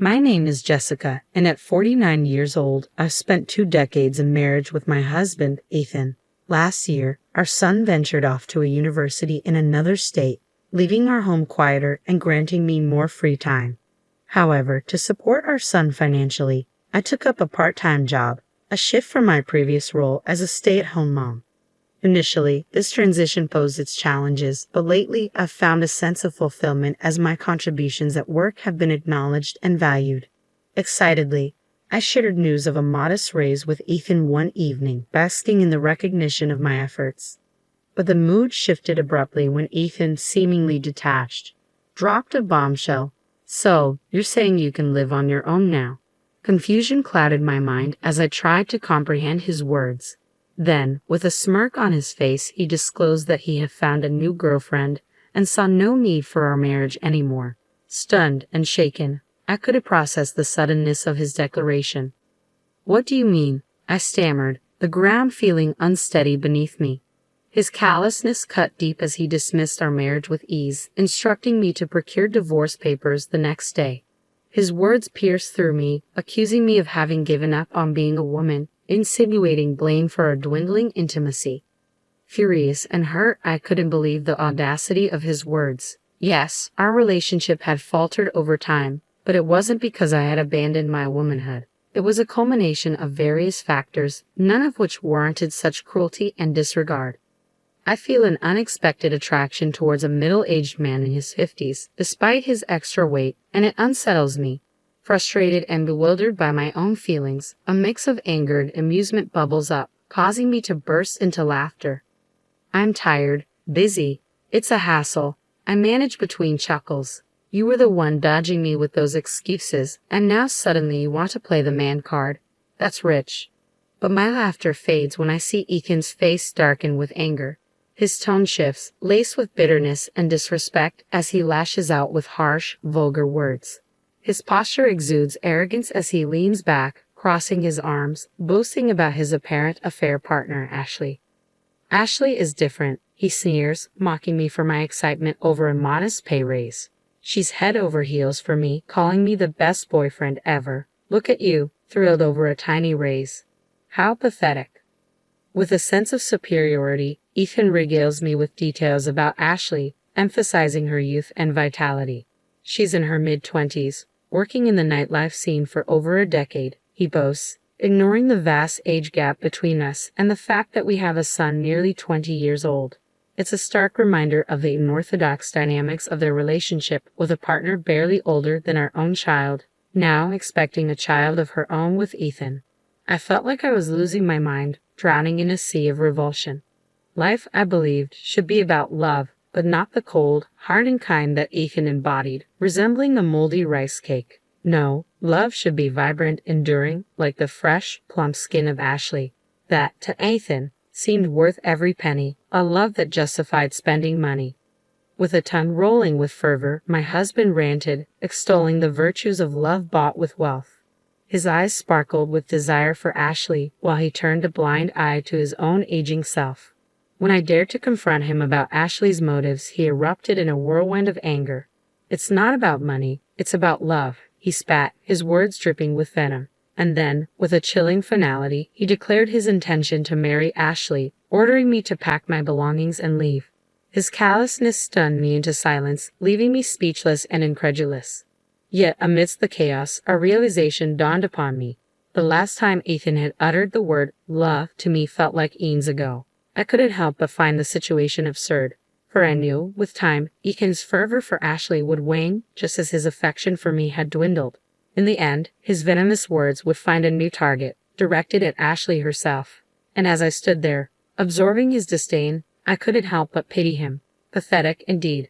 My name is Jessica, and at 49 years old, I've spent 2 decades in marriage with my husband, Ethan. Last year, our son ventured off to a university in another state, leaving our home quieter and granting me more free time. However, to support our son financially, I took up a part-time job, a shift from my previous role as a stay-at-home mom. Initially, this transition posed its challenges, but lately I've found a sense of fulfillment as my contributions at work have been acknowledged and valued. Excitedly, I shared news of a modest raise with Ethan one evening, basking in the recognition of my efforts. But the mood shifted abruptly when Ethan, seemingly detached, dropped a bombshell. "So, you're saying you can live on your own now?" Confusion clouded my mind as I tried to comprehend his words. Then, with a smirk on his face, he disclosed that he had found a new girlfriend and saw no need for our marriage anymore. Stunned and shaken, I couldn't process the suddenness of his declaration. "What do you mean?" I stammered, the ground feeling unsteady beneath me. His callousness cut deep as he dismissed our marriage with ease, instructing me to procure divorce papers the next day. His words pierced through me, accusing me of having given up on being a woman, insinuating blame for our dwindling intimacy. Furious and hurt, I couldn't believe the audacity of his words. Yes, our relationship had faltered over time, but it wasn't because I had abandoned my womanhood. It was a culmination of various factors, none of which warranted such cruelty and disregard. I feel an unexpected attraction towards a middle-aged man in his 50s, despite his extra weight, and it unsettles me. Frustrated and bewildered by my own feelings, a mix of anger and amusement bubbles up, causing me to burst into laughter. "I'm tired, busy. It's a hassle," I manage between chuckles. "You were the one dodging me with those excuses, and now suddenly you want to play the man card. That's rich." But my laughter fades when I see Ethan's face darken with anger. His tone shifts, laced with bitterness and disrespect, as he lashes out with harsh, vulgar words. His posture exudes arrogance as he leans back, crossing his arms, boasting about his apparent affair partner, Ashley. "Ashley is different," he sneers, mocking me for my excitement over a modest pay raise. "She's head over heels for me, calling me the best boyfriend ever. Look at you, thrilled over a tiny raise. How pathetic." With a sense of superiority, Ethan regales me with details about Ashley, emphasizing her youth and vitality. "She's in her mid-20s, working in the nightlife scene for over a decade," he boasts, ignoring the vast age gap between us and the fact that we have a son nearly 20 years old. It's a stark reminder of the unorthodox dynamics of their relationship, with a partner barely older than our own child, now expecting a child of her own with Ethan. I felt like I was losing my mind, drowning in a sea of revulsion. Life, I believed, should be about love, but not the cold, hardened kind that Ethan embodied, resembling a moldy rice cake. No, love should be vibrant, enduring, like the fresh, plump skin of Ashley. That, to Ethan, seemed worth every penny, a love that justified spending money. With a tongue rolling with fervor, my husband ranted, extolling the virtues of love bought with wealth. His eyes sparkled with desire for Ashley, while he turned a blind eye to his own aging self. When I dared to confront him about Ashley's motives, he erupted in a whirlwind of anger. "It's not about money, it's about love," he spat, his words dripping with venom. And then, with a chilling finality, he declared his intention to marry Ashley, ordering me to pack my belongings and leave. His callousness stunned me into silence, leaving me speechless and incredulous. Yet, amidst the chaos, a realization dawned upon me. The last time Ethan had uttered the word love to me felt like eons ago. I couldn't help but find the situation absurd, for I knew, with time, Ethan's fervor for Ashley would wane, just as his affection for me had dwindled. In the end, his venomous words would find a new target, directed at Ashley herself. And as I stood there, absorbing his disdain, I couldn't help but pity him. Pathetic indeed.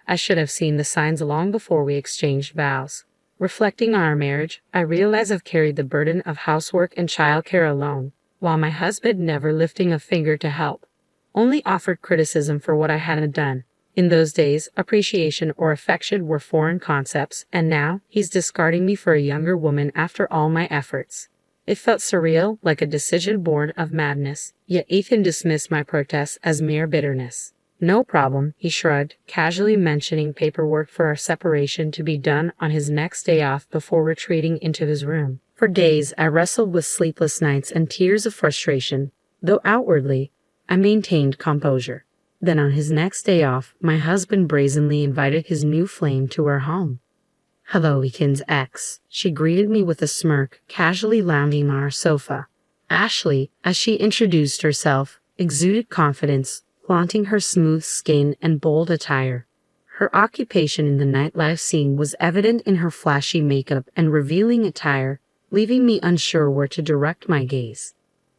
I should have seen the signs long before we exchanged vows. Reflecting on our marriage, I realize I've carried the burden of housework and childcare alone, while my husband never lifting a finger to help, only offered criticism for what I hadn't done. In those days, appreciation or affection were foreign concepts, and now he's discarding me for a younger woman after all my efforts. It felt surreal, like a decision born of madness, yet Ethan dismissed my protests as mere bitterness. No problem, he shrugged, casually mentioning paperwork for our separation to be done on his next day off before retreating into his room. For days, I wrestled with sleepless nights and tears of frustration, though outwardly, I maintained composure. Then on his next day off, my husband brazenly invited his new flame to our home. "Hello, Ethan's ex," she greeted me with a smirk, casually lounging on our sofa. Ashley, as she introduced herself, exuded confidence, flaunting her smooth skin and bold attire. Her occupation in the nightlife scene was evident in her flashy makeup and revealing attire, leaving me unsure where to direct my gaze.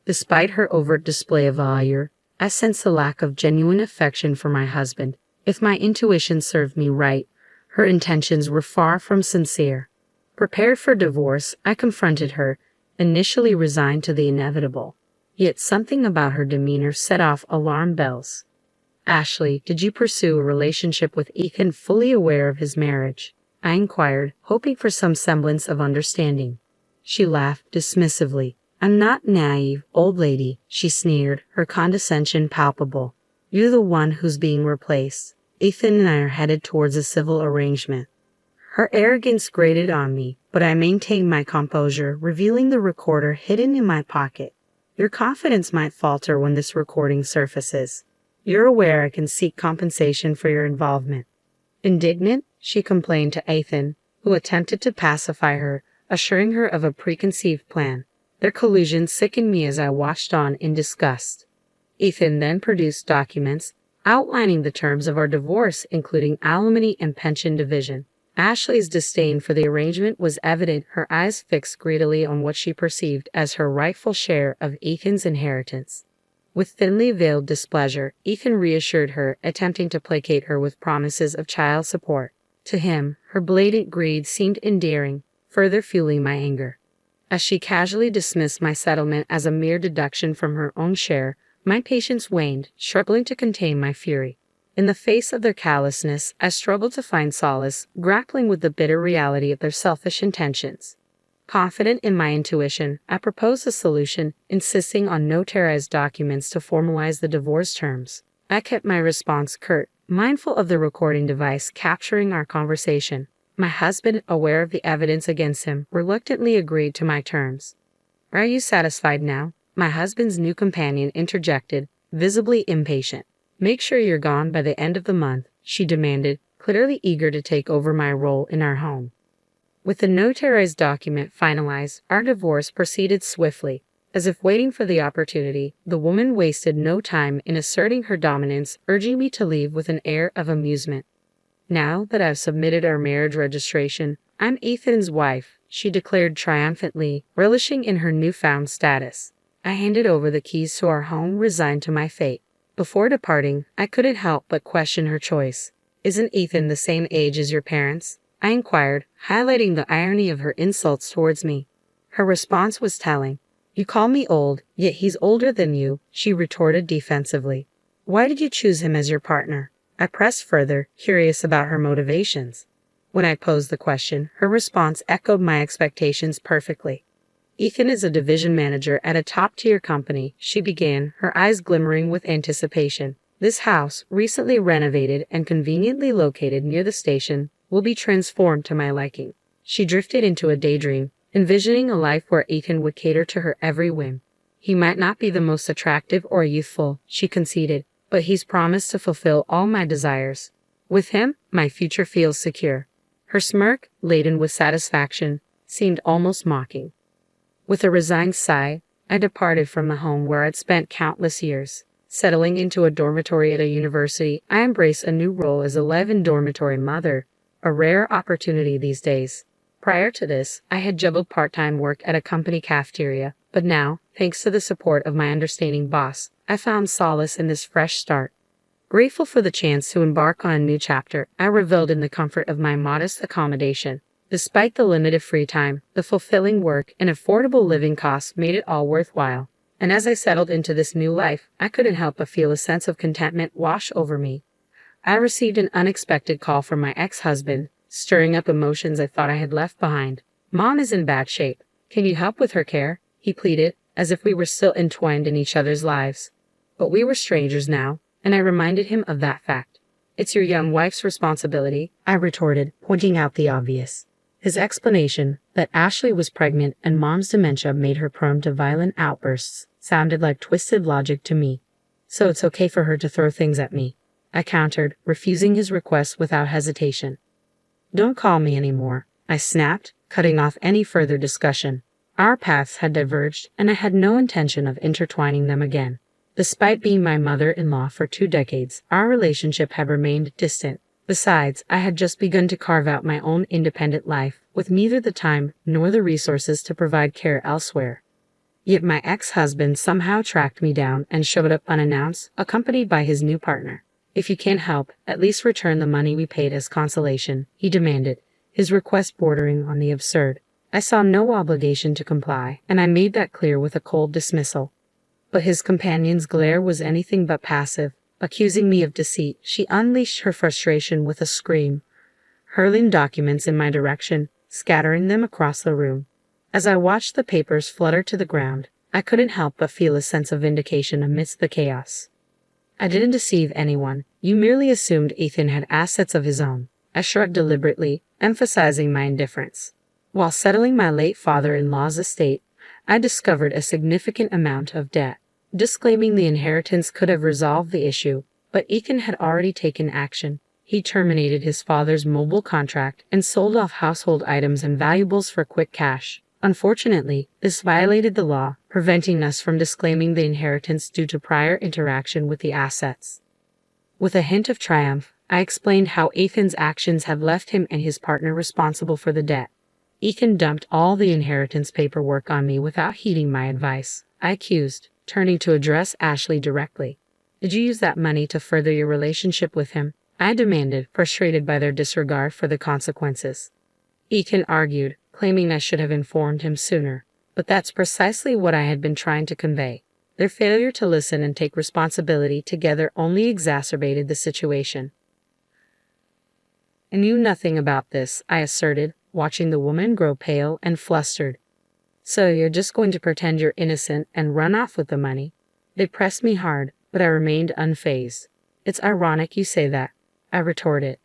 Despite her overt display of allure, I sensed a lack of genuine affection for my husband. If my intuition served me right, her intentions were far from sincere. Prepared for divorce, I confronted her, initially resigned to the inevitable. Yet something about her demeanor set off alarm bells. "Ashley, did you pursue a relationship with Ethan fully aware of his marriage?" I inquired, hoping for some semblance of understanding. She laughed dismissively. "I'm not naive, old lady," she sneered, her condescension palpable. "You're the one who's being replaced. Ethan and I are headed towards a civil arrangement." Her arrogance grated on me, but I maintained my composure, revealing the recorder hidden in my pocket. "Your confidence might falter when this recording surfaces. You're aware I can seek compensation for your involvement." Indignant, she complained to Ethan, who attempted to pacify her, assuring her of a preconceived plan. Their collusion sickened me as I watched on in disgust. Ethan then produced documents outlining the terms of our divorce, including alimony and pension division. Ashley's disdain for the arrangement was evident, her eyes fixed greedily on what she perceived as her rightful share of Ethan's inheritance. With thinly veiled displeasure, Ethan reassured her, attempting to placate her with promises of child support. To him, her blatant greed seemed endearing, further fueling my anger. As she casually dismissed my settlement as a mere deduction from her own share, my patience waned, struggling to contain my fury. In the face of their callousness, I struggled to find solace, grappling with the bitter reality of their selfish intentions. Confident in my intuition, I proposed a solution, insisting on notarized documents to formalize the divorce terms. I kept my response curt, mindful of the recording device capturing our conversation. My husband, aware of the evidence against him, reluctantly agreed to my terms. "Are you satisfied now?" my husband's new companion interjected, visibly impatient. "Make sure you're gone by the end of the month," she demanded, clearly eager to take over my role in our home. With the notarized document finalized, our divorce proceeded swiftly. As if waiting for the opportunity, the woman wasted no time in asserting her dominance, urging me to leave with an air of amusement. "Now that I've submitted our marriage registration, I'm Ethan's wife," she declared triumphantly, relishing in her newfound status. I handed over the keys to our home, resigned to my fate. Before departing, I couldn't help but question her choice. "Isn't Ethan the same age as your parents?" I inquired, highlighting the irony of her insults towards me. Her response was telling. "You call me old, yet he's older than you," she retorted defensively. "Why did you choose him as your partner?" I pressed further, curious about her motivations. When I posed the question, her response echoed my expectations perfectly. "Ethan is a division manager at a top-tier company," she began, her eyes glimmering with anticipation. "This house, recently renovated and conveniently located near the station, will be transformed to my liking." She drifted into a daydream, envisioning a life where Ethan would cater to her every whim. "He might not be the most attractive or youthful," she conceded, "but he's promised to fulfill all my desires. With him, my future feels secure." Her smirk, laden with satisfaction, seemed almost mocking. With a resigned sigh, I departed from the home where I'd spent countless years. Settling into a dormitory at a university, I embraced a new role as a live-in dormitory mother, a rare opportunity these days. Prior to this, I had juggled part-time work at a company cafeteria, but now, thanks to the support of my understanding boss, I found solace in this fresh start. Grateful for the chance to embark on a new chapter, I reveled in the comfort of my modest accommodation. Despite the limited free time, the fulfilling work and affordable living costs made it all worthwhile. And as I settled into this new life, I couldn't help but feel a sense of contentment wash over me. I received an unexpected call from my ex-husband, stirring up emotions I thought I had left behind. "Mom is in bad shape. Can you help with her care?" he pleaded, as if we were still entwined in each other's lives. But we were strangers now. and I reminded him of that fact. It's your young wife's responsibility, I retorted, pointing out the obvious. His explanation, that Ashley was pregnant and mom's dementia made her prone to violent outbursts, sounded like twisted logic to me. So it's okay for her to throw things at me, I countered, refusing his request without hesitation. Don't call me anymore, I snapped, cutting off any further discussion. Our paths had diverged, and I had no intention of intertwining them again. Despite being my mother-in-law for 2 decades, our relationship had remained distant. Besides, I had just begun to carve out my own independent life, with neither the time nor the resources to provide care elsewhere. Yet my ex-husband somehow tracked me down and showed up unannounced, accompanied by his new partner. If you can't help, at least return the money we paid as consolation, he demanded, his request bordering on the absurd. I saw no obligation to comply, and I made that clear with a cold dismissal. But his companion's glare was anything but passive. Accusing me of deceit, she unleashed her frustration with a scream, hurling documents in my direction, scattering them across the room. As I watched the papers flutter to the ground, I couldn't help but feel a sense of vindication amidst the chaos. I didn't deceive anyone. You merely assumed Ethan had assets of his own. I shrugged deliberately, emphasizing my indifference. While settling my late father-in-law's estate, I discovered a significant amount of debt. Disclaiming the inheritance could have resolved the issue, but Ethan had already taken action. He terminated his father's mobile contract and sold off household items and valuables for quick cash. Unfortunately, this violated the law, preventing us from disclaiming the inheritance due to prior interaction with the assets. With a hint of triumph, I explained how Ethan's actions had left him and his partner responsible for the debt. Ethan dumped all the inheritance paperwork on me without heeding my advice, I accused, turning to address Ashley directly. Did you use that money to further your relationship with him? I demanded, frustrated by their disregard for the consequences. Ethan argued, claiming I should have informed him sooner. But that's precisely what I had been trying to convey. Their failure to listen and take responsibility together only exacerbated the situation. I knew nothing about this, I asserted, watching the woman grow pale and flustered. So you're just going to pretend you're innocent and run off with the money? They pressed me hard, but I remained unfazed. It's ironic you say that, I retorted.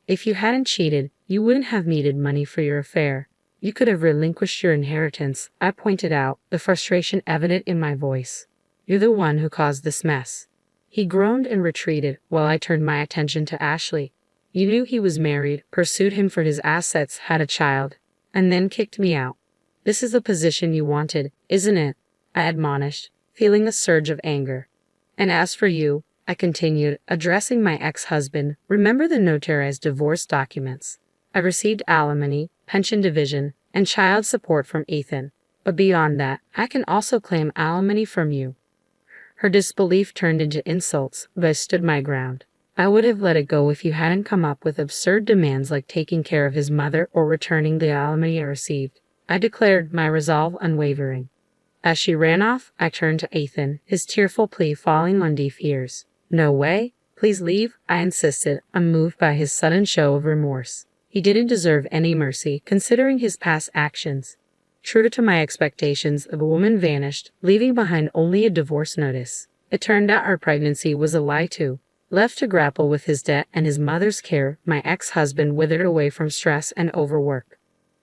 If you hadn't cheated, you wouldn't have needed money for your affair. You could have relinquished your inheritance, I pointed out, the frustration evident in my voice. You're the one who caused this mess. He groaned and retreated, while I turned my attention to Ashley. You knew he was married, pursued him for his assets, had a child, and then kicked me out. This is the position you wanted, isn't it? I admonished, feeling a surge of anger. And as for you, I continued, addressing my ex-husband, remember the notarized divorce documents. I received alimony, pension division, and child support from Ethan. But beyond that, I can also claim alimony from you. Her disbelief turned into insults, but I stood my ground. I would have let it go if you hadn't come up with absurd demands like taking care of his mother or returning the alimony I received. I declared, my resolve unwavering. As she ran off, I turned to Ethan, his tearful plea falling on deaf ears. No way. Please leave, I insisted, unmoved by his sudden show of remorse. He didn't deserve any mercy, considering his past actions. True to my expectations, the woman vanished, leaving behind only a divorce notice. It turned out our pregnancy was a lie too. Left to grapple with his debt and his mother's care, my ex-husband withered away from stress and overwork.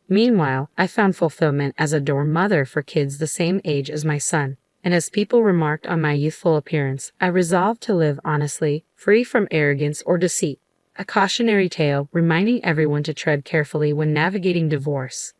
Meanwhile, I found fulfillment as a dorm mother for kids the same age as my son, and as people remarked on my youthful appearance, I resolved to live honestly, free from arrogance or deceit. A cautionary tale reminding everyone to tread carefully when navigating divorce.